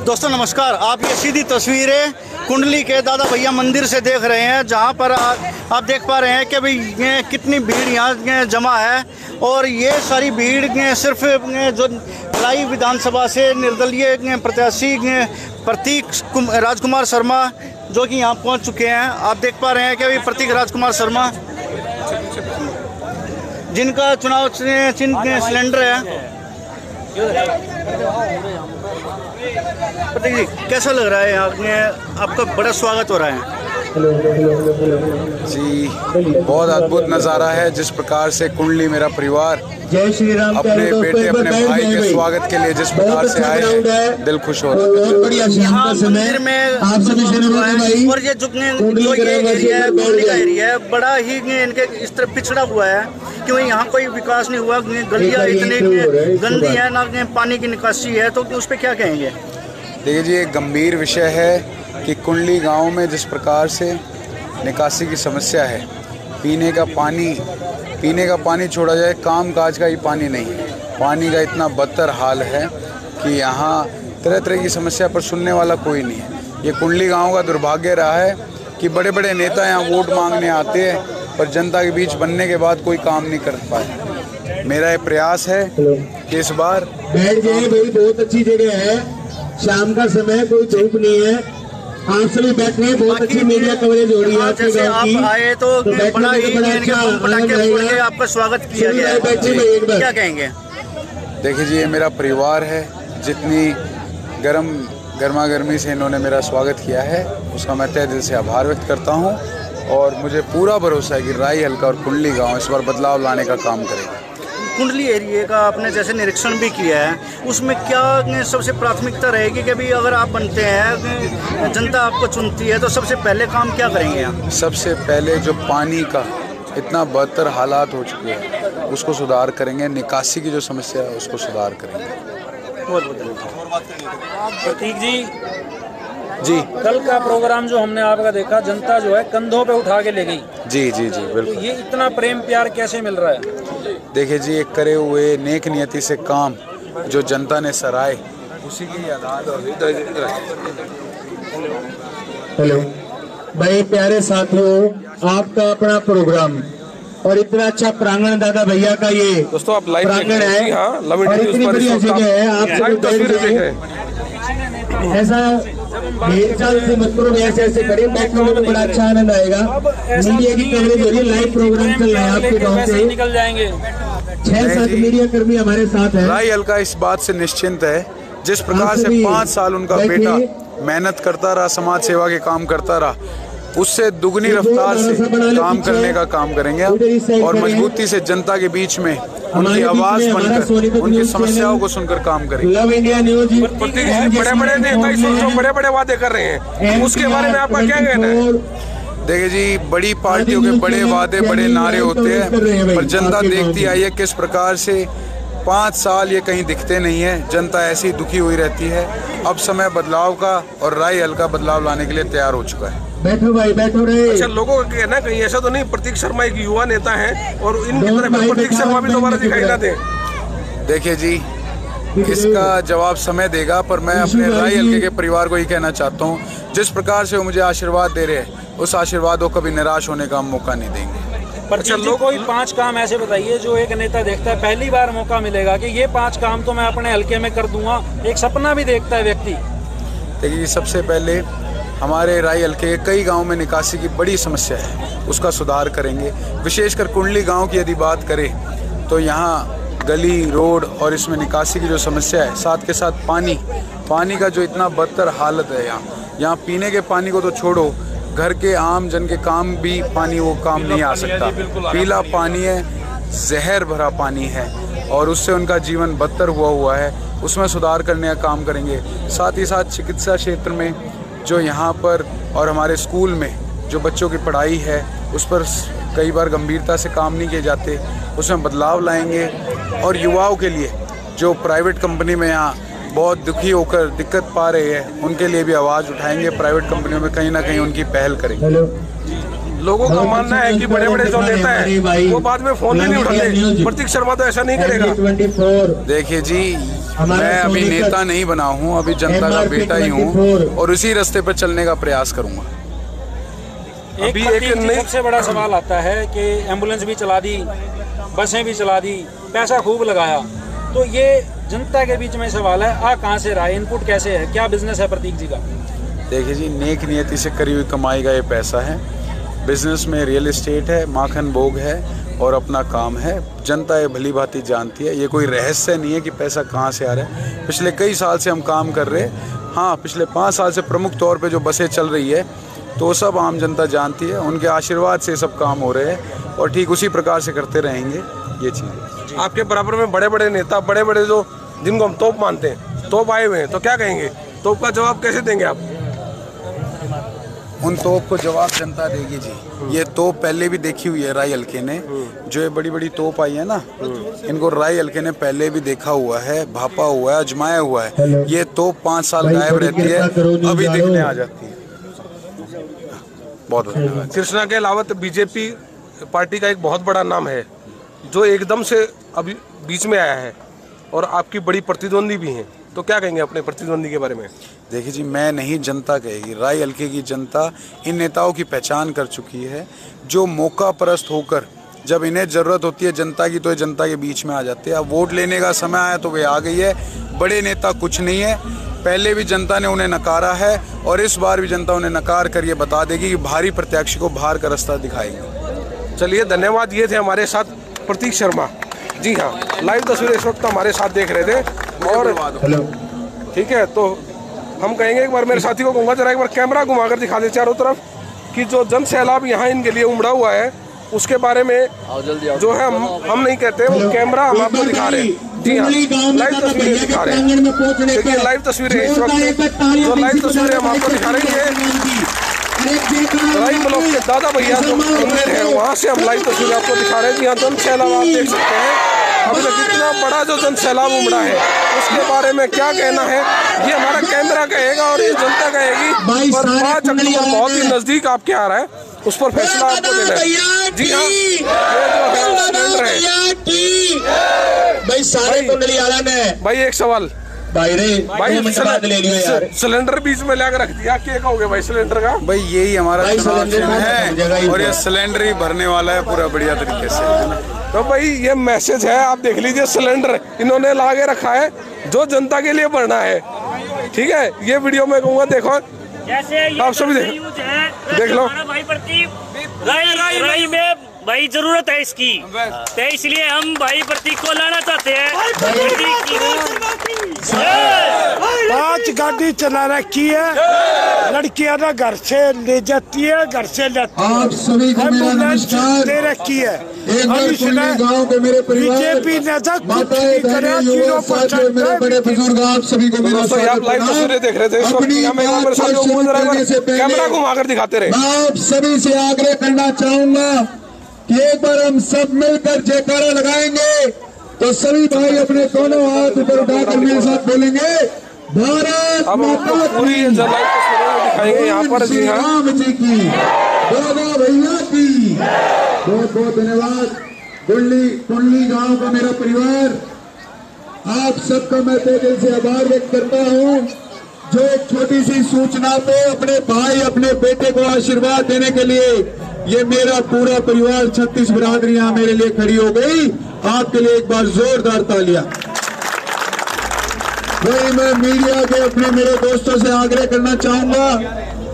दोस्तों नमस्कार, आप ये सीधी तस्वीरें कुंडली के दादा भैया मंदिर से देख रहे हैं, जहां पर आप देख पा रहे हैं कि भाई कितनी भीड़ यहाँ जमा है। और ये सारी भीड़ सिर्फ जो राई विधानसभा से निर्दलीय प्रत्याशी प्रतीक राजकुमार शर्मा जो कि यहाँ पहुँच चुके हैं। आप देख पा रहे हैं कि भाई प्रतीक राजकुमार शर्मा जिनका चुनाव चिन्ह सिलेंडर है। प्रतीक जी, कैसा लग रहा है यहाँ आपका बड़ा स्वागत हो रहा है? जी, बहुत अद्भुत नज़ारा है। जिस प्रकार से कुंडली मेरा परिवार जय श्री राम अपने बेटे अपने भाई के स्वागत के लिए जिस प्रकार से आए हैं, दिल खुश हो रहा है। बहुत बढ़िया शाम का समय में आप सभी और ये जो ये एरिया है, कुंडली का एरिया है, बड़ा ही इनके इस तरह पिछड़ा हुआ है क्योंकि यहाँ कोई विकास नहीं हुआ। गलियाँ इतनी गंदी है, ना पानी की निकासी है, तो उस पर क्या कहेंगे? देखिए जी, एक गंभीर विषय है कि कुंडली गांव में जिस प्रकार से निकासी की समस्या है, पीने का पानी छोड़ा जाए, काम काज का ही पानी नहीं है। पानी का इतना बदतर हाल है कि यहाँ तरह तरह की समस्या पर सुनने वाला कोई नहीं है। ये कुंडली गांव का दुर्भाग्य रहा है कि बड़े बड़े नेता यहाँ वोट मांगने आते हैं, पर जनता के बीच बनने के बाद कोई काम नहीं कर पाए। मेरा ये प्रयास है कि इस बार बैठ जाए भाई, बहुत अच्छी जगह है, शाम का समय, कोई धूप नहीं है, आप सभी बैठे हैं। बहुत अच्छी मीडिया कवरेज हो रही है आपके गांव की। आप आए तो बड़ा अच्छा आपका स्वागत किया गया है, क्या कहेंगे? देखिए जी, ये मेरा परिवार है। जितनी गर्मा गर्मी से इन्होंने मेरा स्वागत किया है, उसका मैं तहे दिल से आभार व्यक्त करता हूँ। और मुझे पूरा भरोसा है कि राई हल्का और कुंडली गांव इस बार बदलाव लाने का काम करेगा। कुंडली एरिया का आपने जैसे निरीक्षण भी किया है, उसमें क्या सबसे प्राथमिकता रहेगी कि अभी अगर आप बनते हैं, जनता आपको चुनती है, तो सबसे पहले काम क्या करेंगे आप? सबसे पहले जो पानी का इतना बदतर हालात हो चुके हैं, उसको सुधार करेंगे। निकासी की जो समस्या है, उसको सुधार करेंगे। बहुत बहुत प्रतीक जी, कल का प्रोग्राम जो हमने आपका देखा, जनता जो है कंधों पे उठा के ले गई। जी जी जी, बिल्कुल। तो ये इतना प्रेम प्यार कैसे मिल रहा है? देखिए जी, एक करे हुए नेक नियति से काम जो जनता ने सराहे, उसी की याद। हेलो भाई, प्यारे साथियों, आपका अपना प्रोग्राम और इतना अच्छा प्रांगण दादा भैया का ये दोस्तों आप लाइव प्रांगण है और इतनी बढ़िया जगह है, आप ऐसा भेदचाल से मत करो, ऐसे करें, बैठने में बड़ा अच्छा आनंद आएगा। मीडिया की कवरेज हो रही है, लाइव प्रोग्राम चल रहा है आपके गाँव से, निकल जाएंगे। 6-7 मीडिया कर्मी हमारे साथ है। राई हल्का इस बात से निश्चिंत है, जिस प्रकार से 5 साल उनका बेटा मेहनत करता रहा, समाज सेवा के काम करता रहा, उससे दुगनी रफ्तार से काम करने का काम करेंगे और मजबूती से जनता के बीच में उनकी आवाज बनकर उनकी समस्याओं को सुनकर काम करेंगे। Love India news. बड़े बड़े नेता जो बड़े बड़े वादे कर रहे हैं, उसके बारे में आपका क्या कहना है? देखिए जी, बड़ी पार्टियों के बड़े वादे बड़े नारे होते हैं, पर जनता देखती आई है किस प्रकार से 5 साल ये कहीं दिखते नहीं है। जनता ऐसी दुखी हुई रहती है। अब समय बदलाव का और राई हल्का बदलाव लाने के लिए तैयार हो चुका है। बैठो भाई, बैठो रे। अच्छा, लोगों का कहना कहीं ऐसा तो नहीं प्रतीक शर्मा एक युवा नेता है और इनकी तरफ प्रतीक शर्मा भी दोबारा दिखाई ना दे? देखिए जी, इसका जवाब समय देगा, पर मैं अपने राई हल्के के परिवार को ही कहना चाहता हूँ, जिस प्रकार से वो मुझे आशीर्वाद दे रहे हैं, उस आशीर्वाद को कभी निराश होने का हम मौका नहीं देंगे। पर चलो कोई 5 काम ऐसे बताइए जो एक नेता देखता है, पहली बार मौका मिलेगा कि ये 5 काम तो मैं अपने हल्के में कर दूंगा, एक सपना भी देखता है व्यक्ति। देखिए, सबसे पहले हमारे राई हल्के के कई गांव में निकासी की बड़ी समस्या है, उसका सुधार करेंगे। विशेषकर कुंडली गांव की यदि बात करें तो यहाँ गली रोड और इसमें निकासी की जो समस्या है, साथ के साथ पानी का जो इतना बदतर हालत है, यहाँ पीने के पानी को तो छोड़ो, घर के आम जन के काम भी पानी वो काम नहीं आ सकता। पीला पानी है, जहर भरा पानी है और उससे उनका जीवन बदतर हुआ है। उसमें सुधार करने का काम करेंगे। साथ ही साथ चिकित्सा क्षेत्र में जो यहाँ पर और हमारे स्कूल में जो बच्चों की पढ़ाई है, उस पर कई बार गंभीरता से काम नहीं किए जाते, उसमें बदलाव लाएंगे। और युवाओं के लिए जो प्राइवेट कंपनी में यहाँ बहुत दुखी होकर दिक्कत पा रहे हैं, उनके लिए भी आवाज़ उठाएंगे। प्राइवेट कंपनियों में कहीं ना कहीं उनकी पहल करेंगे। लोगों का मानना है कि बड़े बड़े जो नेता हैं वो बाद में फोन भी नहीं उठाते। प्रतीक शर्मा तो ऐसा नहीं करेगा। देखिए जी, मैं अभी नेता नहीं बना हूँ, अभी जनता का बेटा ही हूँ और उसी रास्ते पर चलने का प्रयास करूँगा। अभी एक सबसे बड़ा सवाल आता है कि एम्बुलेंस भी चला दी, बसें भी चला दी, पैसा खूब लगाया, तो ये जनता के बीच में सवाल है, आ कहाँ से रहा है, इनपुट कैसे है, क्या बिजनेस है प्रतीक जी का? देखिए जी, नेक नियति से करी हुई कमाई का ये पैसा है। बिजनेस में रियल एस्टेट है, माखन भोग है और अपना काम है। जनता ये भली भांति जानती है, ये कोई रहस्य नहीं है कि पैसा कहाँ से आ रहा है। पिछले कई साल से हम काम कर रहे हैं। हाँ, पिछले 5 साल से प्रमुख तौर पे जो बसें चल रही है तो सब आम जनता जानती है, उनके आशीर्वाद से सब काम हो रहे हैं और ठीक उसी प्रकार से करते रहेंगे ये चीज़ें। आपके बराबर में बड़े बड़े नेता, बड़े बड़े जो जिनको हम तोप मानते हैं, तोप आए हुए हैं, तो क्या कहेंगे? तोप का जवाब कैसे देंगे आप? उन तोप को जवाब जनता देगी जी। ये तोप पहले भी देखी हुई है राय हल्के ने, जो ये बड़ी बड़ी तोप आई है ना, इनको राय हल्के ने पहले भी देखा हुआ है, भापा हुआ है, आजमाया हुआ है। ये तोप 5 साल गायब रहती है, अभी दिखने आ जाती है। बहुत धन्यवाद। कृष्णा के अलावत बीजेपी पार्टी का एक बहुत बड़ा नाम है जो एकदम से अभी बीच में आया है और आपकी बड़ी प्रतिद्वंदी भी हैं, तो क्या कहेंगे अपने प्रतिद्वंदी के बारे में? देखिए जी, मैं नहीं, जनता कहेगी। राय हल्के की जनता इन नेताओं की पहचान कर चुकी है, जो मौका परस्त होकर जब इन्हें ज़रूरत होती है जनता की तो ये जनता के बीच में आ जाते हैं। अब वोट लेने का समय आया तो वे आ गई है। बड़े नेता कुछ नहीं है, पहले भी जनता ने उन्हें नकारा है और इस बार भी जनता उन्हें नकार कर ये बता देगी कि भारी प्रत्याशी को बाहर का रास्ता दिखाएंगे। चलिए, धन्यवाद। ये थे हमारे साथ प्रतीक शर्मा जी। हाँ, लाइव तस्वीरें इस वक्त हमारे साथ देख रहे थे और ठीक है, तो हम कहेंगे एक बार मेरे साथी को कहूँगा जरा एक बार कैमरा घुमाकर दिखा दे चारों तरफ कि जो जन सैलाब यहाँ इनके लिए उमड़ा हुआ है उसके बारे में जो है हम नहीं कहते, वो कैमरा हम आपको दिखा रहे हैं। जी हाँ, लाइव तस्वीरें दिखा रहे हैं। देखिए, लाइव तस्वीरें इस वक्त जो लाइव तस्वीरें हम आपको दिखा रहे हैं, राई ब्लॉक के दादा भैया जो मंदिर है वहाँ से हम लाइव तस्वीरें आपको दिखा रहे हैं। यहाँ जन सैलाब आप देख सकते हैं। अभी तक इतना बड़ा जो जन सैलाब उमड़ा है उसके बारे में क्या कहना है ये हमारा कैमरा कहेगा और ये जनता कहेगी। पर 5 अक्टूबर बहुत ही नजदीक आपके आ रहा है, उस पर फैसला आपको देना है। जी हाँ, ये जो है सिलेंडर है भाई, सारे कुंडली आलम है भाई। एक सवाल भाई रे, भाई, सिलेंडर बीच में लाकर रख दिया, क्या कहोगे भाई सिलेंडर का? भाई यही हमारा चुनाव चिन्ह है और ये सिलेंडर ही भरने वाला है पूरा बढ़िया तरीके से। तो भाई ये मैसेज है, आप देख लीजिए, सिलेंडर इन्होंने ला के रखा है जो जनता के लिए भरना है। ठीक है, ये वीडियो में कहूँगा, देखो आप सभी देख लो भाई। प्रतीक राई में भाई जरूरत है इसकी, तो इसलिए हम भाई प्रतीक को लाना चाहते हैं। 5 गाड़ी चला रखी है, लड़कियां ना घर से ले जाती है, घर से लाती है। आप सभी को मेरा नमस्कार। दे रखी है गाँव के मेरे परिवार, बीजेपी नेता माताएं, मेरे बड़े बुजुर्ग, आप सभी को मेरा लाइव तस्वीरें देख रहे थे इस वक्त, कैमरा घुमाकर दिखाते रहे। आप सभी से आग्रह करना चाहूंगा कि एक बार हम सब मिलकर जयकारा लगाएंगे तो सभी भाई अपने दोनों हाथ ऊपर उठाकर मेरे साथ बोलेंगे, भारत माता पूरी दिखाएंगे यहाँ पर। जी हाँ, राम जी की, दादा भैया की बहुत बहुत धन्यवाद। कुंडली गांव का मेरा परिवार, आप सबका मैं दिल से आभार व्यक्त करता हूँ जो एक छोटी सी सूचना पे अपने भाई, अपने बेटे को आशीर्वाद देने के लिए ये मेरा पूरा परिवार 36 बिरादरियां मेरे लिए खड़ी हो गई। आपके लिए एक बार जोरदार तालियां। वही मैं मीडिया के अपने मेरे दोस्तों से आग्रह करना चाहूंगा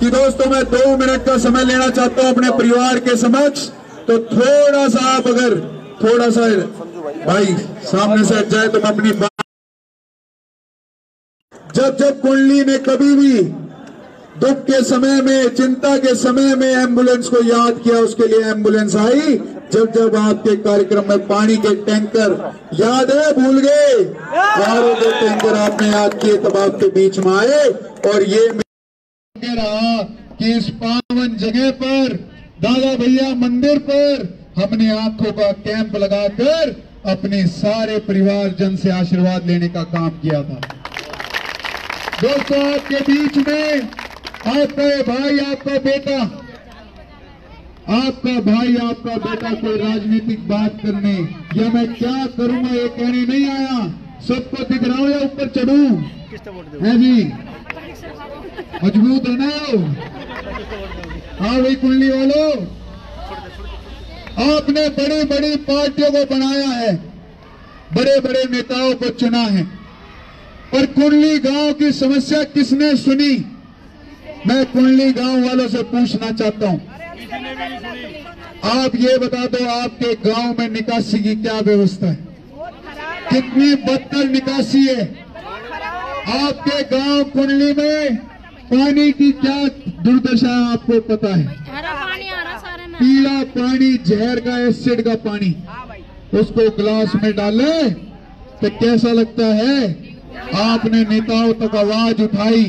कि दोस्तों मैं 2 मिनट का समय लेना चाहता हूं अपने परिवार के समक्ष, तो थोड़ा सा आप अगर थोड़ा सा भाई सामने से हट जाए तो मैं अपनी बात, जब कुंडली ने कभी भी दुख के समय में, चिंता के समय में एम्बुलेंस को याद किया, उसके लिए एम्बुलेंस आई। जब आपके कार्यक्रम में पानी के टैंकर याद है, भूल गए, बाहरों के टैंकर आपने याद किए, तब आपके बीच में आए। और ये कह रहा कि इस पावन जगह पर, दादा भैया मंदिर पर, हमने आंखों का कैंप लगाकर अपने सारे परिवार जन से आशीर्वाद लेने का काम किया था। दोस्तों, आपके बीच में आपका भाई, आपका बेटा आपका भाई आपका बेटा कोई राजनीतिक बात करने या मैं क्या करूंगा ये कहने नहीं आया। सबको दिख रहा हूं या ऊपर चढ़ूं है जी, मजबूत है ना हो। हाँ भाई कुंडली वालों, आपने बड़ी बड़ी पार्टियों को बनाया है, बड़े बड़े नेताओं को चुना है, पर कुंडली गांव की समस्या किसने सुनी? मैं कुंडली गांव वालों से पूछना चाहता हूं, आप ये बता दो आपके गांव में निकासी की क्या व्यवस्था है? कितनी बदतर निकासी है? आपके गांव कुंडली में पानी की क्या दुर्दशा है आपको पता है? पीला पानी, जहर का, एसिड का पानी, उसको ग्लास में डाले तो कैसा लगता है? आपने नेताओं तक आवाज उठाई,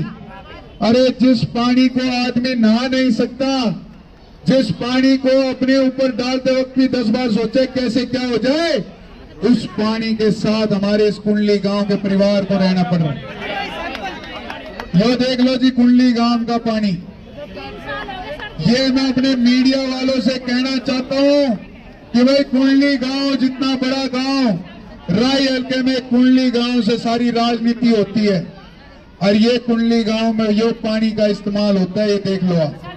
अरे जिस पानी को आदमी नहा नहीं सकता, जिस पानी को अपने ऊपर डालते वक्त भी 10 बार सोचे कैसे क्या हो जाए, उस पानी के साथ हमारे इस कुंडली गांव के परिवार को रहना पड़ रहा है। वो देख लो जी कुंडली गांव का पानी। ये मैं अपने मीडिया वालों से कहना चाहता हूं कि भाई कुंडली गांव जितना बड़ा गांव, राय हल्के में कुंडली गांव से सारी राजनीति होती है, और ये कुंडली गांव में यो पानी का इस्तेमाल होता है। ये देख लो आप,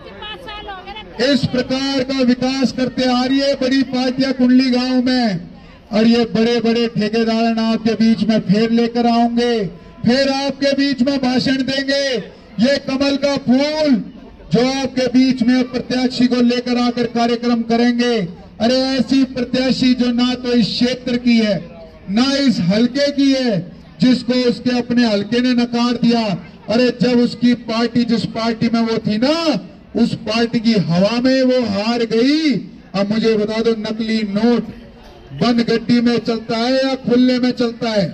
इस प्रकार का विकास करते आ रही है बड़ी पार्टियां कुंडली गांव में, और ये बड़े बड़े ठेकेदार आपके बीच में फिर लेकर आऊंगे, फिर आपके बीच में भाषण देंगे। ये कमल का फूल जो आपके बीच में प्रत्याशी को लेकर आकर कार्यक्रम करेंगे, अरे ऐसी प्रत्याशी जो ना तो इस क्षेत्र की है ना इस हलके की है, जिसको उसके अपने हलके ने नकार दिया। अरे जब उसकी पार्टी, जिस पार्टी में वो थी ना, उस पार्टी की हवा में वो हार गई। अब मुझे बता दो, नकली नोट बंद गड्डी में चलता है या खुले में चलता है?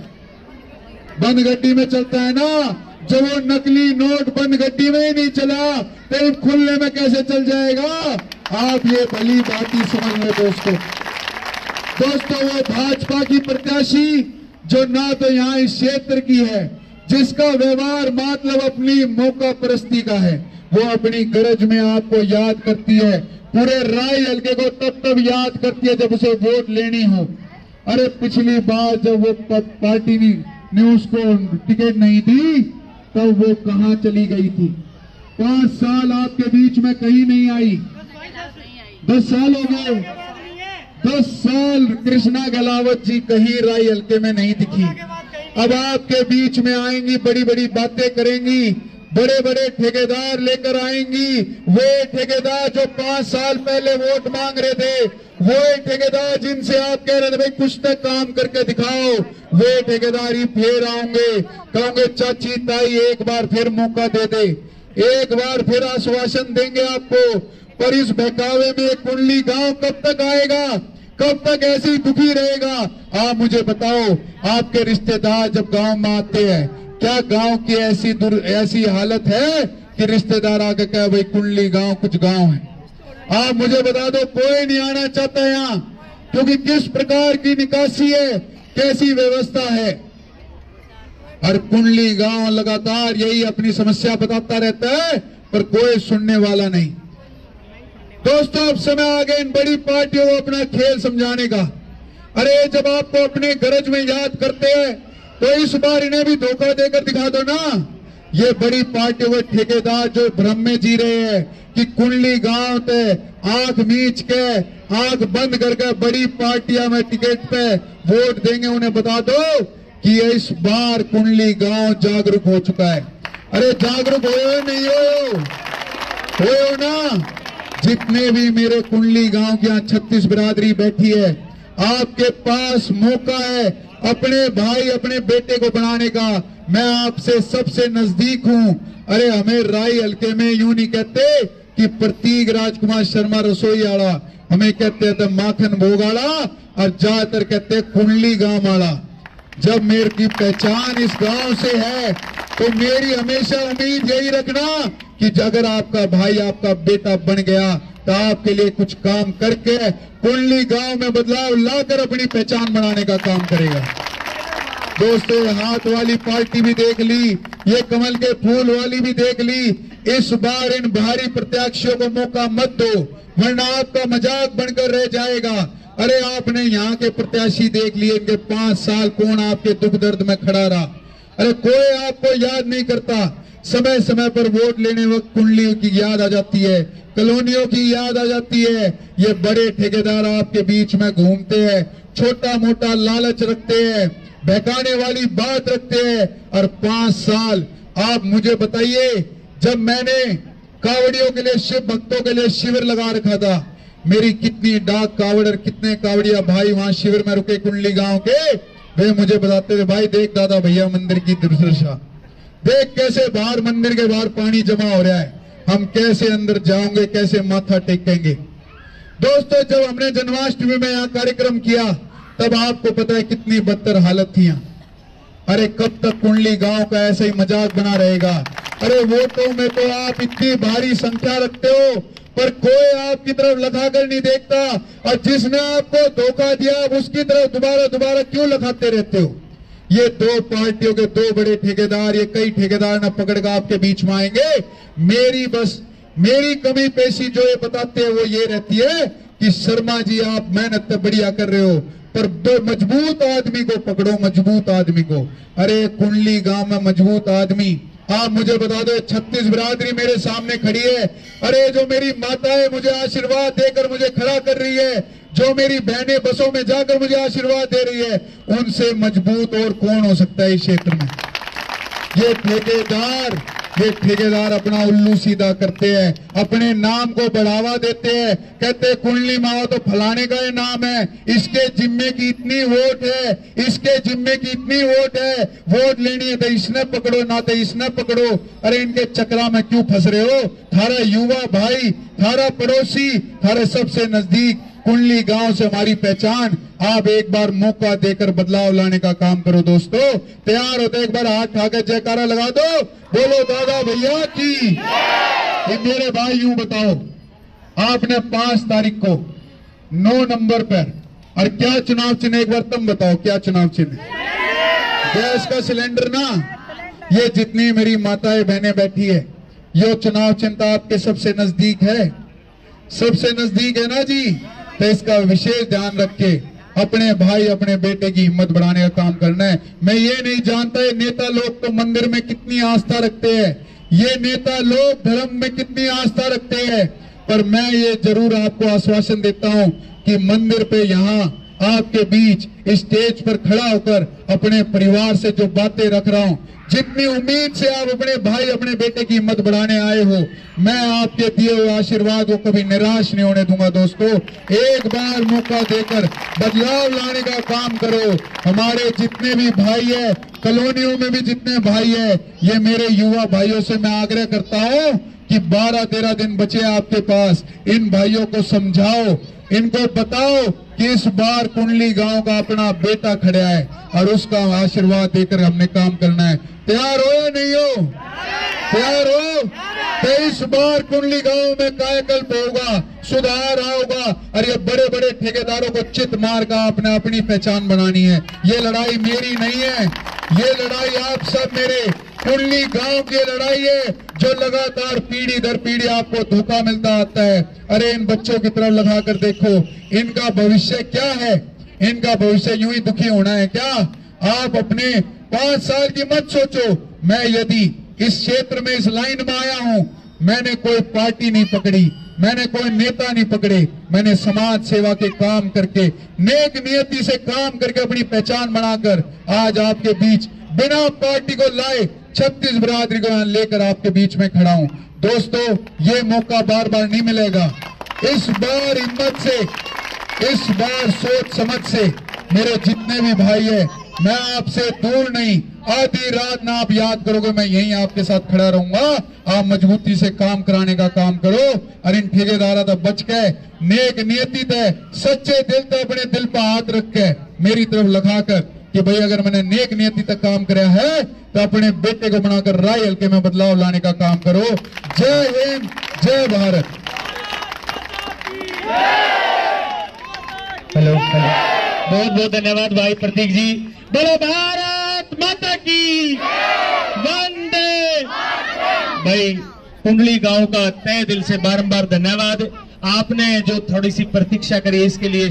बंद गड्डी में चलता है ना। जब वो नकली नोट बंद गड्डी में ही नहीं चला तो खुले में कैसे चल जाएगा? आप ये भली बात ही समझ लो दोस्तों, वो भाजपा की प्रत्याशी जो ना तो यहाँ इस क्षेत्र की है, जिसका व्यवहार मतलब अपनी मौका परस्ती का है, वो अपनी गरज में आपको याद करती है, पूरे राय हल्के को तब याद करती है जब उसे वोट लेनी हो। अरे पिछली बार जब वो पार्टी ने उसको टिकट नहीं दी तब वो कहां चली गई थी? 5 साल आपके बीच में कहीं नहीं आई। 10 साल हो गए, 10 साल कृष्णा गलावत जी कहीं राय हल्के में नहीं दिखी। अब आपके बीच में आएंगी, बड़ी बड़ी बातें करेंगी, बड़े बड़े ठेकेदार लेकर आएंगी। वो ठेकेदार जो 5 साल पहले वोट मांग रहे थे, वो ठेकेदार जिनसे आप कह रहे थे भाई कुछ तक काम करके दिखाओ, वो ठेकेदार ही फिर आएंगे, कहोगे चाची ताई एक बार फिर मौका दे दे, एक बार फिर आश्वासन देंगे आपको। पर इस बहकावे में कुंडली गांव कब तक आएगा? कब तक ऐसे ही दुखी रहेगा? आप मुझे बताओ, आपके रिश्तेदार जब गांव में आते हैं, क्या गांव की ऐसी हालत है कि रिश्तेदार आकर कहे भाई कुंडली गांव कुछ गांव है? आप मुझे बता दो, कोई नहीं आना चाहता यहाँ, क्योंकि किस प्रकार की निकासी है, कैसी व्यवस्था है। और कुंडली गांव लगातार यही अपनी समस्या बताता रहता है, पर कोई सुनने वाला नहीं। दोस्तों, अब समय आ गया इन बड़ी पार्टियों को अपना खेल समझाने का। अरे जब आपको अपने गरज में याद करते हैं तो इस बार इन्हें भी धोखा देकर दिखा दो ना। ये बड़ी पार्टियों के ठेकेदार जो भ्रम में जी रहे हैं कि कुंडली गांव पे आंख मीच के, आंख बंद करके बड़ी पार्टियां में टिकट पे वोट देंगे, उन्हें बता दो कि इस बार कुंडली गांव जागरूक हो चुका है। अरे जागरूक हो नहीं हो ना? जितने भी मेरे कुंडली गांव के यहाँ 36 बिरादरी बैठी है, आपके पास मौका है अपने भाई अपने बेटे को बनाने का। मैं आपसे सबसे नजदीक हूं। अरे हमें राय हल्के में यूं नहीं कहते कि प्रतीक राजकुमार शर्मा रसोईवाला, हमें कहते थे माखन भोगाड़ा, और ज्यादातर कहते कुंडली गांव वाला। जब मेरे की पहचान इस गांव से है तो मेरी हमेशा उम्मीद यही रखना कि अगर आपका भाई आपका बेटा बन गया तो आपके लिए कुछ काम करके कुंडली गांव में बदलाव लाकर अपनी पहचान बनाने का काम करेगा। दोस्तों, हाथ वाली पार्टी भी देख ली, ये कमल के फूल वाली भी देख ली, इस बार इन भारी प्रत्याशियों को मौका मत दो, वरना आपका मजाक बनकर रह जाएगा। अरे आपने यहाँ के प्रत्याशी देख लिए, इनके 5 साल कौन आपके दुख दर्द में खड़ा रहा। अरे कोई आपको याद नहीं करता। समय समय पर वोट लेने वक्त कुंडलियों की याद आ जाती है, कॉलोनियों की याद आ जाती है। ये बड़े ठेकेदार आपके बीच में घूमते हैं, छोटा मोटा लालच रखते हैं, बहकाने वाली बात रखते हैं। और 5 साल आप मुझे बताइए, जब मैंने कावड़ियों के लिए, शिव भक्तों के लिए शिविर लगा रखा था, मेरी कितनी डाक कावड़ और कितने कावड़िया भाई वहां शिविर में रुके कुंडली गांव के, वे मुझे बताते थे, भाई देख दादा भैया मंदिर की दुर्दशा, देख कैसे बाहर मंदिर के बाहर पानी जमा हो रहा है, हम कैसे अंदर जाओगे, कैसे माथा टेकेंगे। दोस्तों, जब हमने जन्माष्टमी में यहाँ कार्यक्रम किया, तब आपको पता है कितनी बदतर हालत थी यहाँ। अरे कब तक कुंडली गांव का ऐसा ही मजाक बना रहेगा। अरे वोटों में तो आप इतनी भारी संख्या रखते हो, पर कोई आपकी तरफ लखाकर नहीं देखता, और जिसने आपको धोखा दिया उसकी तरफ दोबारा दोबारा क्यों लखाते रहते हो। ये 2 पार्टियों के 2 बड़े ठेकेदार, ये कई ठेकेदार ना पकड़ कर आपके बीच में आएंगे। मेरी कमी पेशी जो ये बताते हैं वो ये रहती है कि शर्मा जी आप मेहनत तो बढ़िया कर रहे हो, पर 2 मजबूत आदमी को पकड़ो, मजबूत आदमी को। अरे कुंडली गांव में मजबूत आदमी, आप मुझे बता दो, 36 बिरादरी मेरे सामने खड़ी है। अरे जो मेरी माताएं मुझे आशीर्वाद देकर मुझे खड़ा कर रही है, जो मेरी बहनें बसों में जाकर मुझे आशीर्वाद दे रही है, उनसे मजबूत और कौन हो सकता है इस क्षेत्र में। ये ठेकेदार अपना उल्लू सीधा करते हैं, अपने नाम को बढ़ावा देते हैं, कहते हैं कुंडली माओ तो फलाने का ये नाम है, इसके जिम्मे की इतनी वोट है, इसके जिम्मे की इतनी वोट है, वोट लेनी है तो इसने पकड़ो ना तो इसने पकड़ो। अरे इनके चक्रा में क्यों फंस रहे हो। थारा युवा भाई, थारा पड़ोसी, थारे सबसे नजदीक कुंडली गांव से हमारी पहचान, आप एक बार मौका देकर बदलाव लाने का काम करो। दोस्तों तैयार होते एक बार हाथ उठाकर जयकारा लगा दो, बोलो दादा भैया की। ये मेरे भाई यूं बताओ, आपने 5 तारीख को 9 नंबर पर, और क्या चुनाव चिन्ह, एक बार तुम बताओ क्या चुनाव चिन्ह। गैस का सिलेंडर ना। ये जितनी मेरी माताएं बहनें बैठी है, ये चुनाव चिन्ह आपके सबसे नजदीक है, सबसे नजदीक है ना जी। तो इसका विशेष ध्यान रख के अपने भाई अपने बेटे की हिम्मत बढ़ाने का काम करना है। मैं ये नहीं जानता ये नेता लोग तो मंदिर में कितनी आस्था रखते हैं, ये नेता लोग धर्म में कितनी आस्था रखते हैं, पर मैं ये जरूर आपको आश्वासन देता हूं कि मंदिर पे यहाँ आपके बीच स्टेज पर खड़ा होकर अपने परिवार से जो बातें रख रहा हूं, जितनी उम्मीद से आप अपने भाई अपने बेटे की हिम्मत बढ़ाने आए हो, मैं आपके दिए हुए आशीर्वाद को कभी निराश नहीं होने दूंगा। दोस्तों एक बार मौका देकर बदलाव लाने का काम करो। हमारे जितने भी भाई है, कॉलोनियों में भी जितने भाई है, ये मेरे युवा भाइयों से मैं आग्रह करता हूं कि 12-13 दिन बचे आपके पास, इन भाइयों को समझाओ, इनको बताओ कि इस बार कुंडली गांव का अपना बेटा खड़ा है और उसका आशीर्वाद देकर हमने काम करना है। तैयार हो या नहीं हो? तैयार हो? तो इस बार कुंडली गांव में कायाकल्प होगा, सुधार होगा, और ये बड़े बड़े ठेकेदारों को चित मार का आपने अपनी पहचान बनानी है। ये लड़ाई मेरी नहीं है, ये लड़ाई आप सब मेरे कुंडली गांव की लड़ाई है, जो लगातार पीढ़ी दर पीढ़ी आपको धोखा मिलता आता है। अरे इन बच्चों की तरफ लगा कर देखो, इनका भविष्य क्या है? इनका भविष्य यूं ही दुखी होना है क्या? आप अपने 5 साल की मत सोचो। मैं यदि इस क्षेत्र में इस लाइन में आया हूं, मैंने कोई पार्टी नहीं पकड़ी, मैंने कोई नेता नहीं पकड़े, मैंने समाज सेवा के काम करके, नेक नियति से काम करके अपनी पहचान बनाकर आज आपके बीच बिना पार्टी को लाए 36 बिरादरी को यहाँ लेकर आपके बीच में खड़ा हूं। दोस्तों ये मौका बार बार नहीं मिलेगा। इस बार हिम्मत से, इस बार सोच समझ से मेरे जितने भी भाई है, मैं आपसे दूर नहीं, आधी रात ना आप याद करोगे, मैं यहीं आपके साथ खड़ा रहूंगा। आप मजबूती से काम कराने का काम करो, और इन ठेकेदारा तो बच गए, नेक नियति थे, सच्चे दिल तो अपने दिल पर हाथ रख के मेरी तरफ लगाकर कि भाई अगर मैंने नेक नियति तक काम कराया है तो अपने बेटे को बनाकर राय हल्के में बदलाव लाने का काम करो। जय हिंद, जय भारत। हेलो, बहुत बहुत धन्यवाद भाई प्रतीक जी। बोलो भारत माता की, वंदे। भाई कुंडली गांव का तहे दिल से बारंबार धन्यवाद। आपने जो थोड़ी सी प्रतीक्षा करी इसके लिए